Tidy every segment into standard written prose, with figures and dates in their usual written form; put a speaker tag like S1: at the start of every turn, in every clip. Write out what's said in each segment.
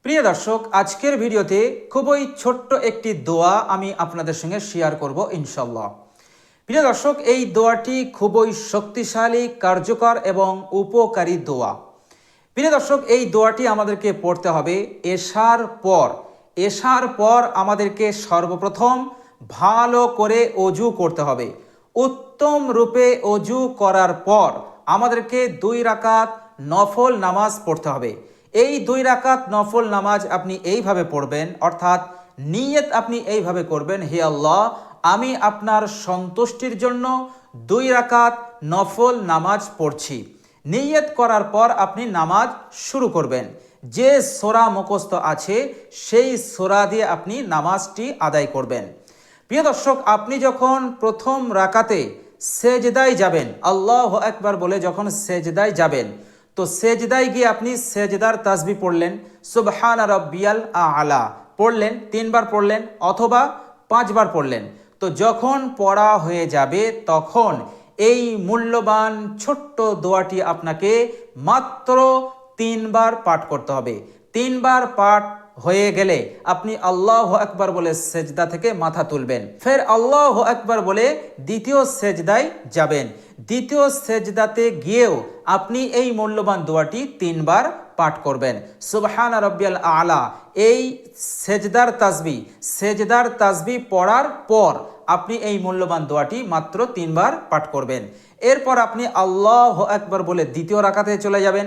S1: প্রিয় দর্শক, আজকের ভিডিওতে খুবই ছোট্ট একটি দোয়া আমি আপনাদের সঙ্গে শেয়ার করব ইনশাল্লাহ। প্রিয় দর্শক, এই দোয়াটি খুবই শক্তিশালী, কার্যকর এবং উপকারী দোয়া। প্রিয় দর্শক, এই দোয়াটি আমাদেরকে পড়তে হবে এশার পর আমাদেরকে সর্বপ্রথম ভালো করে অজু করতে হবে। উত্তম রূপে অজু করার পর আমাদেরকে 2 রাকাত নফল নামাজ পড়তে হবে। এই 2 রাকাত নফল নামাজ আপনি এইভাবে পড়বেন, অর্থাৎ নিয়ত আপনি এইভাবে করবেন, হে আল্লাহ, আমি আপনার সন্তুষ্টির জন্য 2 রাকাত নফল নামাজ পড়ছি। নিয়ত করার পর আপনি নামাজ শুরু করবেন। যে সূরা মুখস্থ আছে সেই সূরা দিয়ে আপনি নামাজটি আদায় করবেন। প্রিয় দর্শক, আপনি যখন প্রথম রাকাতে সেজদায় যাবেন, আল্লাহু আকবার বলে যখন সেজদায় যাবেন, তো সেজদায় গিয়ে আপনি সেজদার তাসবিহ পড়লেন, সুবহান রাব্বিয়াল আলা পড়লেন, 3 বার পড়লেন অথবা 5 বার পড়লেন। তো যখন পড়া হয়ে যাবে তখন এই মূল্যবান ছোট্ট দোয়াটি আপনাকে মাত্র 3 বার পাঠ করতে হবে। 3 বার পাঠ হয়ে গেলে আপনি আল্লাহু আকবার বলে সেজদা থেকে মাথা তুলবেন, ফের আল্লাহু আকবার বলে দ্বিতীয় সেজদায় যাবেন। দ্বিতীয় সেজদাতে গিয়েও আপনি এই মূল্যবান দোয়াটি 3 বার পাঠ করবেন, সুবহান রাব্বিয়াল আলা। এই সেজদার তাসবিহ পড়ার পর আপনি এই মূল্যবান দোয়াটি মাত্র 3 বার পাঠ করবেন। এরপর আপনি আল্লাহু আকবার বলে দ্বিতীয় রাকাতে চলে যাবেন।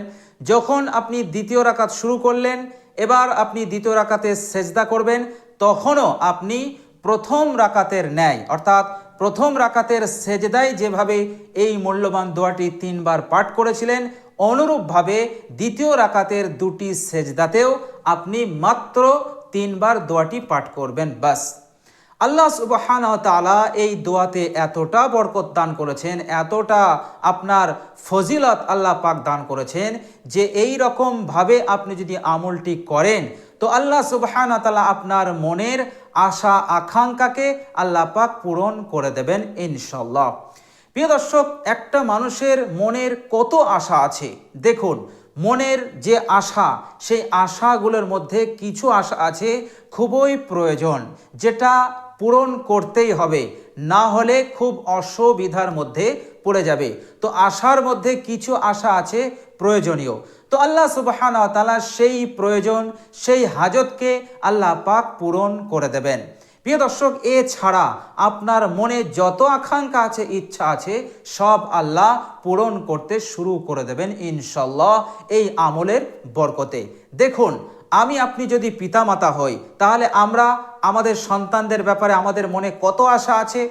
S1: যখন আপনি দ্বিতীয় রাকাত শুরু করলেন, এবার আপনি দ্বিতীয় রাকাতে সেজদা করবেন, তখনও আপনি প্রথম রাকাতের ন্যায়, অর্থাৎ প্রথম রাকাতের সেজদায় যেভাবে এই মূল্যবান দোয়াটি 3 বার পাঠ করেছিলেন, অনুরূপভাবে দ্বিতীয় রাকাতের 2টি সেজদাতেও আপনি মাত্র 3 বার দোয়াটি পাঠ করবেন, বাস। আল্লাহ সুবহানাহু ওয়া তাআলা এই দোয়াতে এতটা বরকত দান করেছেন, এতটা আপনার ফজিলত আল্লাহ পাক দান করেছেন যে এই রকম ভাবে আপনি যদি আমলটি করেন তো আল্লাহ সুবহানাহু ওয়া তাআলা আপনার মনের আশা আকাঙ্ক্ষাকে আল্লাহ পাক পূরণ করে দেবেন ইনশাআল্লাহ। প্রিয় দর্শক, একটা মানুষের মনের কত আশা আছে দেখুন। মনের যে আশা, সেই আশাগুলোর মধ্যে কিছু আশা আছে খুবই প্রয়োজন, যেটা পূরণ করতেই হবে, না হলে খুব অসুবিধার মধ্যে পড়ে যাবে। তো আশার মধ্যে কিছু আশা আছে প্রয়োজনীয়, তো আল্লাহ সুবহানাহু ওয়া তাআলা সেই প্রয়োজন, সেই হাজতকে আল্লাহ পাক পূরণ করে দেবেন। প্রিয় দর্শক, এছাড়া আপনার মনে যত আকাঙ্ক্ষা আছে, ইচ্ছা আছে, সব আল্লাহ পূরণ করতে শুরু করে দেবেন ইনশাআল্লাহ এই আমলের বরকতে। দেখুন, আমি আপনি যদি পিতামাতা হই, তাহলে আমরা আমাদের সন্তানদের ব্যাপারে আমাদের মনে কত আশা আছে।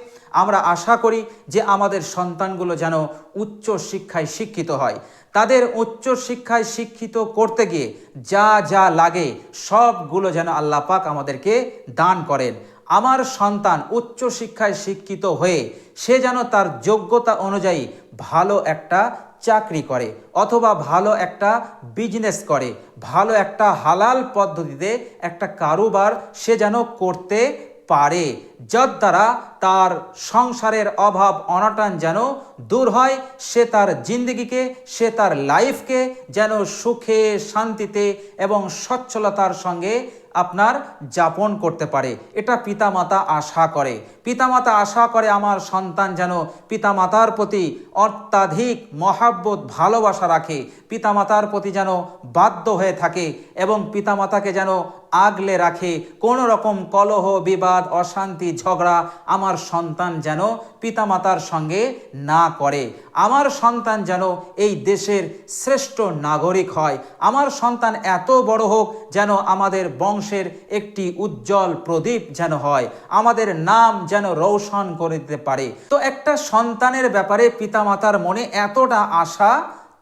S1: আমরা আশা করি যে আমাদের সন্তানগুলো যেন উচ্চ শিক্ষায় শিক্ষিত হয়। তাদের উচ্চ শিক্ষায় শিক্ষিত করতে গিয়ে যা যা লাগে সবগুলো যেন আল্লাহ পাক আমাদেরকে দান করেন। আমার সন্তান উচ্চ শিক্ষায় শিক্ষিত হয়ে সে যেন তার যোগ্যতা অনুযায়ী ভালো একটা চাকরি করে, অথবা ভালো একটা বিজনেস করে, ভালো একটা হালাল পদ্ধতিতে একটা কারোবার সে যেন করতে পারে, যার দ্বারা তার সংসারের অভাব অনটন যেন দূর হয়। সে তার জিন্দগিকে, সে তার লাইফকে যেন সুখে শান্তিতে এবং সচ্ছলতার সঙ্গে আপনার যাপন করতে পারে। এটা পিতামাতা আশা করে। পিতামাতা আশা করে আমার সন্তান যেন পিতামাতার প্রতি অত্যাধিক মহাব্বত ভালোবাসা রাখে, পিতামাতার প্রতি যেন বাধ্য হয়ে থাকে এবং পিতামাতাকে যেন আগলে রাখে। কোনো রকম কলহ বিবাদ অশান্তি ঝগড়া আমার সন্তান যেন পিতামাতার সঙ্গে না করে। আমার সন্তান যেন এই দেশের শ্রেষ্ঠ নাগরিক হয়। আমার সন্তান এত বড় হোক যেন আমাদের বংশের একটি উজ্জ্বল প্রদীপ যেন হয়, আমাদের নাম যেন রৌশন করে দিতে পারে। তো একটা সন্তানের ব্যাপারে পিতামাতার মনে এতটা আশা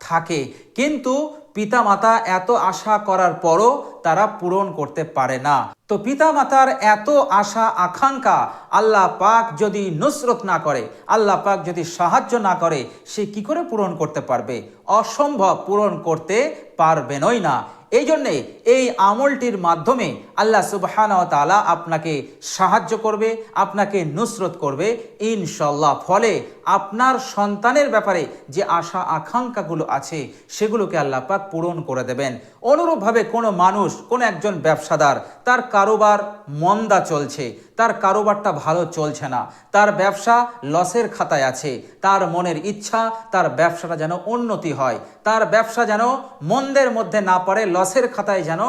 S1: থাকে, কিন্তু পিতামাতা এত আশা করার পরও তারা পূরণ করতে পারে না। তো পিতামাতার এত আশা আকাঙ্ক্ষা আল্লাহ পাক যদি নুসরত না করে, আল্লাহ পাক যদি সাহায্য না করে, সে কি করে পূরণ করতে পারবে? অসম্ভব, পূরণ করতে পারবেনই না। এই জন্যে এই আমলটির মাধ্যমে আল্লাহ সুবহানাহু ওয়া তাআলা আপনাকে সাহায্য করবে, আপনাকে নুসরত করবে ইনশাআল্লাহ। ফলে আপনার সন্তানের ব্যাপারে যে আশা আকাঙ্ক্ষাগুলো আছে সেগুলোকে আল্লাহ পাক পূরণ করে দেবেন। অনুরূপভাবে কোনো মানুষ, কোনো একজন ব্যবসাদার, তার কারোবার মন্দা চলছে, তার কারোবারটা ভালো চলছে না, তার ব্যবসা লসের খাতায় আছে, তার মনের ইচ্ছা তার ব্যবসাটা যেন উন্নতি হয়, তার ব্যবসা যেন মন্দের মধ্যে না পড়ে, লসের খাতায় যেন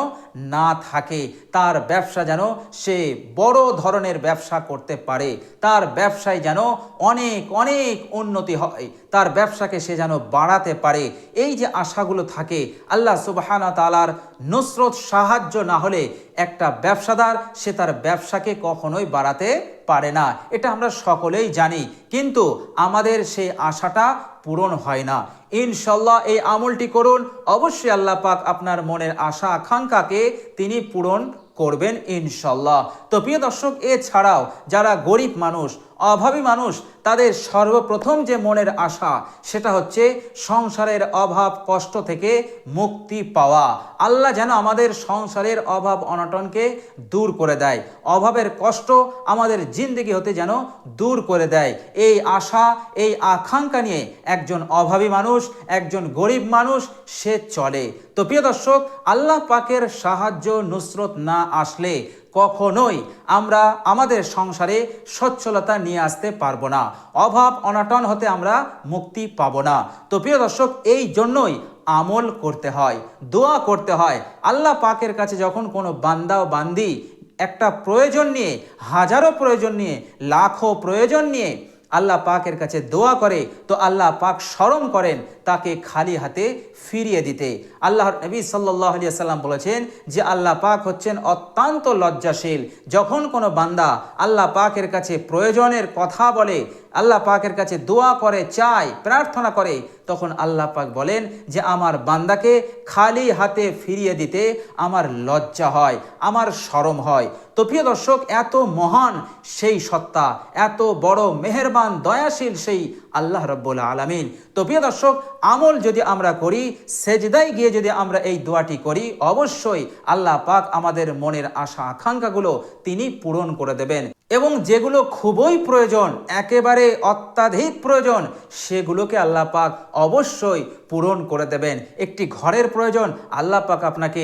S1: না থাকে, তার ব্যবসা যেন সে বড় ধরনের ব্যবসা করতে পারে, তার ব্যবসায় যেন অনেক অনেক উন্নতি হয়, তার ব্যবসাকে সে যেন বাড়াতে পারে। এই যে আশাগুলো থাকে, আল্লাহ সুবহানাহু ওয়া তাআলার নুসরত সাহায্য না হলে একটা ব্যবসাদার সে তার ব্যবসাকে কখনোই বাড়াতে পারে না, এটা আমরা সকলেই জানি। কিন্তু আমাদের সেই আশাটা পূরণ হয় না। ইনশাআল্লাহ এই আমলটি করুন, অবশ্যই আল্লাহ পাক আপনার মনের আশা আকাঙ্ক্ষাকে তিনি পূরণ করবেন ইনশাআল্লাহ। তো প্রিয় দর্শক, এছাড়াও যারা গরিব মানুষ, অভাবী মানুষ, তাদের সর্বপ্রথম যে মনের আশা সেটা হচ্ছে সংসারের অভাব কষ্ট থেকে মুক্তি পাওয়া। আল্লাহ যেন আমাদের সংসারের অভাব অনটনকে দূর করে দেয়, অভাবের কষ্ট আমাদের জিন্দেগি হতে যেন দূর করে দেয়। এই আশা, এই আকাঙ্ক্ষা নিয়ে একজন অভাবী মানুষ, একজন গরিব মানুষ সে চলে। তো প্রিয় দর্শক, আল্লাহ পাকের সাহায্য নুসরত না আসলে কখনোই আমরা আমাদের সংসারে সচ্ছলতা নিয়ে আসতে পারবো না, অভাব অনটন হতে আমরা মুক্তি পাবো না। তো প্রিয় দর্শক, এই জন্যই আমল করতে হয়, দোয়া করতে হয়। আল্লাহ পাকের কাছে যখন কোনো বান্দা ও বান্দি একটা প্রয়োজন নিয়ে, হাজারো প্রয়োজন নিয়ে, লাখো প্রয়োজন নিয়ে আল্লাহ পাকের কাছে দোয়া করে, তো আল্লাহ পাক স্মরণ করেন তাকে খালি হাতে ফিরিয়ে দিতে। আল্লাহর নবী সাল্লাল্লাহু আলাইহি ওয়াসাল্লাম বলেছেন যে আল্লাহ পাক হচ্ছেন অত্যন্ত লজ্জাশীল। যখন কোনো বান্দা আল্লাহ পাকের কাছে প্রয়োজনের কথা বলে, আল্লাহ পাকের কাছে দোয়া করে, চায়, প্রার্থনা করে, তখন আল্লাহ পাক বলেন যে আমার বান্দাকে খালি হাতে ফিরিয়ে দিতে আমার লজ্জা হয়, আমার শরম হয়। তো প্রিয় দর্শক, এত মহান সেই সত্তা, এত বড় মেহেরবান দয়াশীল সেই আল্লাহ রাব্বুল আলামিন। তো প্রিয় দর্শক, আমল যদি আমরা করি, সেজদায় গিয়ে যদি আমরা এই দোয়াটি করি, অবশ্যই আল্লাহ পাক আমাদের মনের আশা আকাঙ্ক্ষাগুলো তিনি পূরণ করে দেবেন। এবং যেগুলো খুবই প্রয়োজন, একেবারে অত্যাধিক প্রয়োজন, সেগুলোকে আল্লাহ পাক অবশ্যই পূরণ করে দেবেন। একটি ঘরের প্রয়োজন, আল্লাহ পাক আপনাকে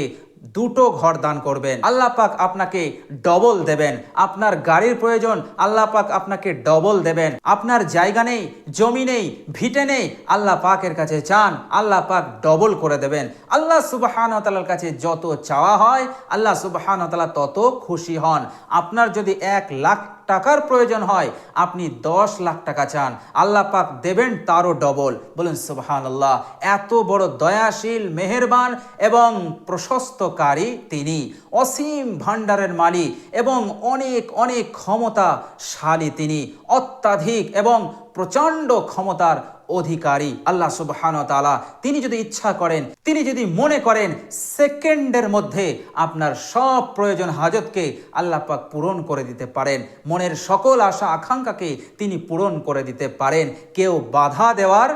S1: দুটো ঘর দান করবেন, আল্লাহ পাক আপনাকে ডবল দেবেন। আপনার গাড়ির প্রয়োজন, আল্লাহ পাক আপনাকে ডবল দেবেন। আপনার জায়গা নেই, জমি নেই, ভিটে নেই, আল্লাহ পাকের কাছে চান, আল্লাহ পাক ডবল করে দেবেন। আল্লাহ সুবহানাহু ওয়া তাআলার কাছে যত চাওয়া হয়, আল্লাহ সুবহানাহু ওয়া তাআলা তত খুশি হন। আপনার যদি 1 লাখ টাকার প্রয়োজন হয়, আপনি 10 লাখ টাকা চান, আল্লাহ পাক দেবেন তারও ডবল। বলুন সুবহানাল্লাহ। এত বড় দয়াশীল, মেহেরবান এবং প্রশস্তকারী তিনি, অসীম ভান্ডারের মালিক এবং অনেক অনেক ক্ষমতাশালী তিনি, অত্যাধিক এবং প্রচণ্ড ক্ষমতার অধিকারী আল্লাহ সুবহানাহু ওয়া তাআলা। তিনি যদি ইচ্ছা করেন, তিনি যদি মনে করেন, সেকেন্ডের মধ্যে আপনার সব প্রয়োজন হাজতকে আল্লাহ পাক পূরণ করে দিতে পারেন। মনের সকল আশা আকাঙ্ক্ষাকে তিনি পূরণ করে দিতে পারেন, কেউ বাধা দেওয়ার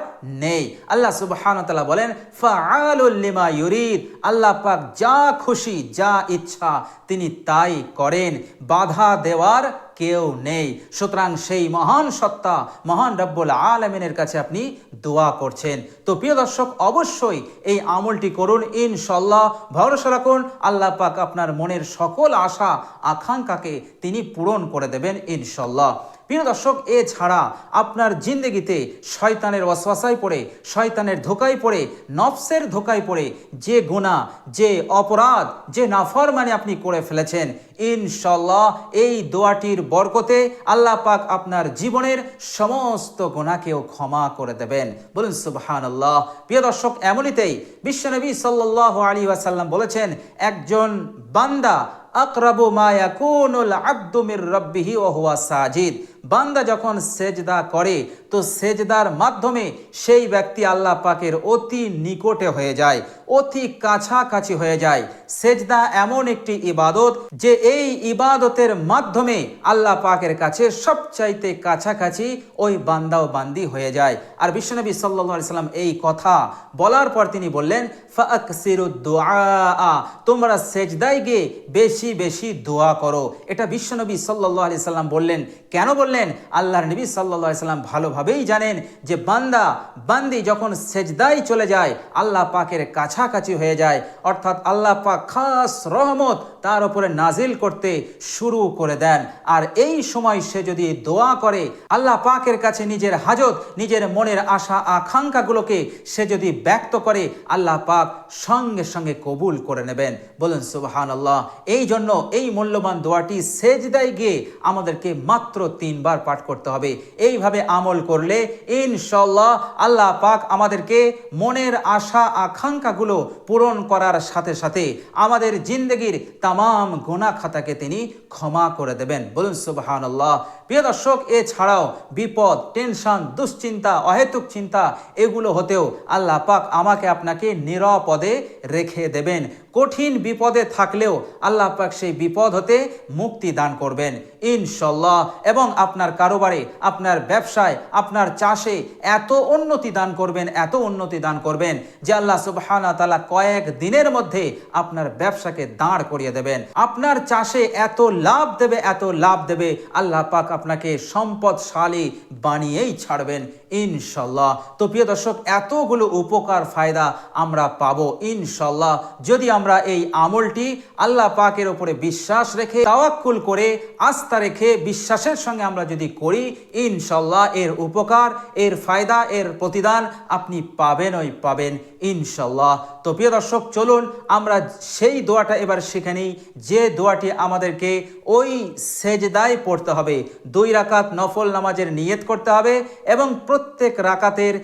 S1: নেই। আল্লাহ সুবহানাহু ওয়া তাআলা বলেন ফাআলুল লিমা ইউরিদ, আল্লাহ পাক যা খুশি, যা ইচ্ছা তিনি তাই করেন, বাধা দেওয়ার কেউ নেই। সুতরাং সেই মহান সত্তা, মহান রব্বুল আলামিনের কাছে আপনি দোয়া করছেন। তো প্রিয় দর্শক, অবশ্যই এই আমলটি করুন, ইনশাআল্লাহ। ভরসা রাখুন, আল্লাহ পাক আপনার মনের সকল আশা আকাঙ্ক্ষাকে তিনি পূরণ করে দেবেন ইনশাআল্লাহ। প্রিয় দর্শক, এছাড়া আপনার জিন্দেগিতে শয়তানের ওয়াসওয়াসায় পড়ে, শয়তানের ধোকায় পড়ে, নফসের ধোকায় পড়ে যে গুনাহ, যে অপরাধ, যে নাফরমানি আপনি করে ফেলেছেন, ইনশাআল্লাহ এই দোয়াটির বরকতে আল্লাহ পাক আপনার জীবনের সমস্ত গুনাহকেও ক্ষমা করে দেবেন। বলুন সুবহানাল্লাহ। প্রিয় দর্শক, এমনিতেই বিশ্বনবী সাল্লাল্লাহু আলাইহি ওয়াসাল্লাম বলেছেন, একজন বান্দা আকরাবু মা ইয়াকুনুল আবদু মির রাব্বিহি ওয়া হুয়া সাজিদ, বান্দা যখন সেজদা করে তো সেজদার মাধ্যমে সেই ব্যক্তি আল্লাহ পাকের অতি নিকটে হয়ে যায়, অতি কাছাকাছি হয়ে যায়। সেজদা এমন একটি ইবাদত যে এই ইবাদতের মাধ্যমে আল্লাহ পাকের কাছে সবচাইতে কাছাকাছি ওই বান্দা ও বান্দি হয়ে যায়। আর বিশ্বনবী সাল্লাল্লাহু আলাইহি সাল্লাম এই কথা বলার পর তিনি বললেন, ফাকসিরুদ দুআ, তোমরা সেজদায় গিয়ে বেশি বেশি দোয়া করো। এটা বিশ্বনবী সাল্লাল্লাহু আলাইহি সাল্লাম বললেন। কেন বললেন? আল্লাহর নবী সাল্লাল্লাহু আলাইহি সাল্লাম ভালোভাবেই জানেন যে বান্দা বান্দি যখন সেজদায় চলে যায় আল্লাহ পাকের কাছাকাছি হয়ে যায়, অর্থাৎ আল্লাহ পাক খাস রহমত তার উপরে নাজিল করতে শুরু করে দেন। আর এই সময় সে যদি দোয়া করে, আল্লাহ পাকের কাছে নিজের হাজত, নিজের মনের আশা আকাঙ্ক্ষাগুলোকে সে যদি ব্যক্ত করে, আল্লাহ পাক সঙ্গে সঙ্গে কবুল করে নেবেন। বলুন সুবহানাল্লাহ। এই জন্য এই মূল্যবান দোয়াটি সেজদায় গিয়ে আমাদেরকে মাত্র 3 বার পাঠ করতে হবে। এইভাবে আমল করলে ইনশাআল্লাহ আল্লাহ পাক আমাদেরকে মনের আশা আকাঙ্ক্ষাগুলো পূরণ করার সাথে সাথে আমাদের জিন্দগির তামাম গুনাহ খাতাকে তিনি ক্ষমা করে দেবেন। বলুন সুবহানাল্লাহ। প্রিয় দর্শক, এছাড়াও বিপদ, টেনশন, দুশ্চিন্তা, অহেতুক চিন্তা এগুলো হতেও আল্লাহ পাক আমাকে আপনাকে নিরাপদে রেখে দেবেন। কঠিন বিপদে থাকলেও আল্লাহ পাক সেই বিপদ হতে মুক্তি দান করবেন ইনশাআল্লাহ। এবং আপনার কারোবারে, আপনার ব্যবসায়, আপনার চাষে এত উন্নতি দান করবেন, এত উন্নতি দান করবেন যে আল্লাহ সুবহানাহু ওয়া তাআলা কয়েক দিনের মধ্যে আপনার ব্যবসাকে দাঁড় করিয়ে দেবেন। আপনার চাষে এত লাভ দেবে, এত লাভ দেবে, আল্লাহ পাক আপনাকে সম্পদশালী বানিয়েই ছাড়বেন ইনশাআল্লাহ। তো প্রিয় দর্শক, এতগুলো উপকার ফায়দা আমরা পাবো ইনশাআল্লাহ যদি আমরা এই আমলটি আল্লাহ পাকের উপরে বিশ্বাস রেখে, তাওয়াক্কুল করে, আস্থা রেখে, বিশ্বাসের সঙ্গে আমরা যদি করি, ইনশাআল্লাহ এর উপকার, এর ফায়দা, এর প্রতিদান আপনি পাবেনই পাবেন ইনশাআল্লাহ। তো প্রিয় দর্শক, চলুন আমরা সেই দোয়াটা এবার শিখে নিই, যে দোয়াটি আমাদেরকে ওই সেজদায় পড়তে হবে। 2 রাকাত নফল নামাজের নিয়ত করতে হবে এবং প্রত্যেক রাকাতের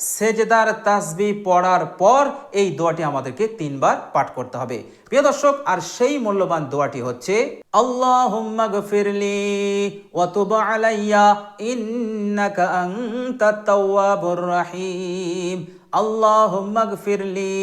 S1: সেজদার তাসবিহ পড়ার পর এই দোয়াটি আমাদেরকে 3 বার পাঠ করতে হবে। প্রিয় দর্শক, আর সেই মূল্যবান দোয়াটি হচ্ছে, আল্লাহুম্মা গফিরলি ওয়া তুব আলাইয়া ইন্নাকা আনতাত তাওয়াবুর রাহিম। আল্লাহুম্মা গফিরলি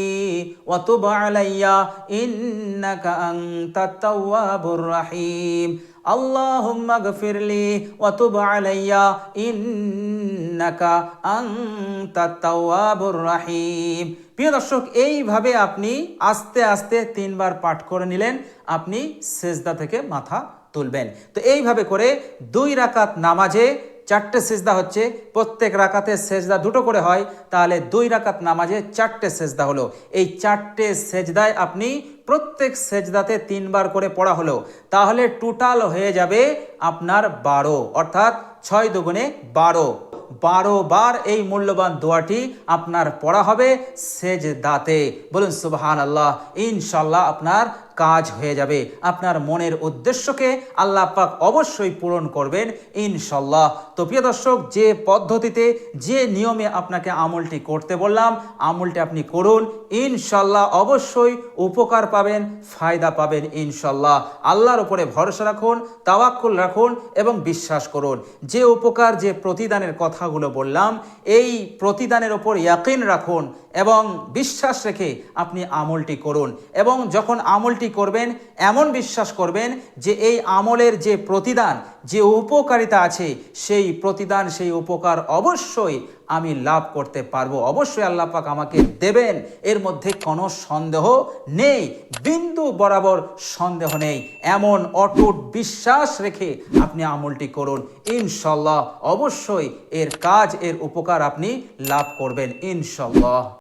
S1: ওয়া তুব আলাইয়া ইন্নাকা আনতাত তাওয়াবুর রাহিম। আল্লাহুম্মা গফিরলি ওয়া তুব আলাইয়া ইন্নাকা আনতাত তাওয়াবুর রাহিম। প্রিয় দর্শক, এইভাবে আপনি আস্তে আস্তে 3 বার পাঠ করে নিলেন, আপনি সেজদা থেকে মাথা তুলবেন। তো এইভাবে করে 2 রাকাত নামাজে 4টে সেজদা হচ্ছে, প্রত্যেক রাকাতে সেজদা 2টো করে হয়, তাহলে 2 রাকাত নামাজে 4টে সেজদা হলো। এই 4টে সেজদায় আপনি প্রত্যেক সেজদাতে 3 বার করে পড়া হলো, তাহলে টোটাল হয়ে যাবে আপনার 12, অর্থাৎ 6 দুগুণে 12। 12 বার এই মূল্যবান দোয়াটি আপনার পড়া হবে সেজদাতে। বলুন সুবহানাল্লাহ। ইনশাআল্লাহ আপনার কাজ হয়ে যাবে, আপনার মনের উদ্দেশ্যকে আল্লাহ পাক অবশ্যই পূরণ করবেন ইনশাআল্লাহ। তো প্রিয় দর্শক, যে পদ্ধতিতে, যে নিয়মে আপনাকে আমলটি করতে বললাম, আমলটি আপনি করুন ইনশাআল্লাহ, অবশ্যই উপকার পাবেন, ফায়দা পাবেন ইনশাআল্লাহ। আল্লাহর উপরে ভরসা রাখুন, তাওয়াক্কুল রাখুন এবং বিশ্বাস করুন। যে উপকার, যে প্রতিদানের কথাগুলো বললাম, এই প্রতিদানের উপর ইয়াকিন রাখুন এবং বিশ্বাস রেখে আপনি আমলটি করুন। এবং যখন আমলটি করবেন, এমন বিশ্বাস করবেন যে এই আমলের যে প্রতিদান, যে উপকারিতা আছে, সেই প্রতিদান, সেই উপকার অবশ্যই আমি লাভ করতে পারবো, অবশ্যই আল্লাহ পাক আমাকে দেবেন, এর মধ্যে কোনো সন্দেহ নেই, বিন্দু বরাবর সন্দেহ নেই। এমন অটুট বিশ্বাস রেখে আপনি আমলটি করুন ইনশাআল্লাহ, অবশ্যই এর কাজ, এর উপকার আপনি লাভ করবেন ইনশাআল্লাহ।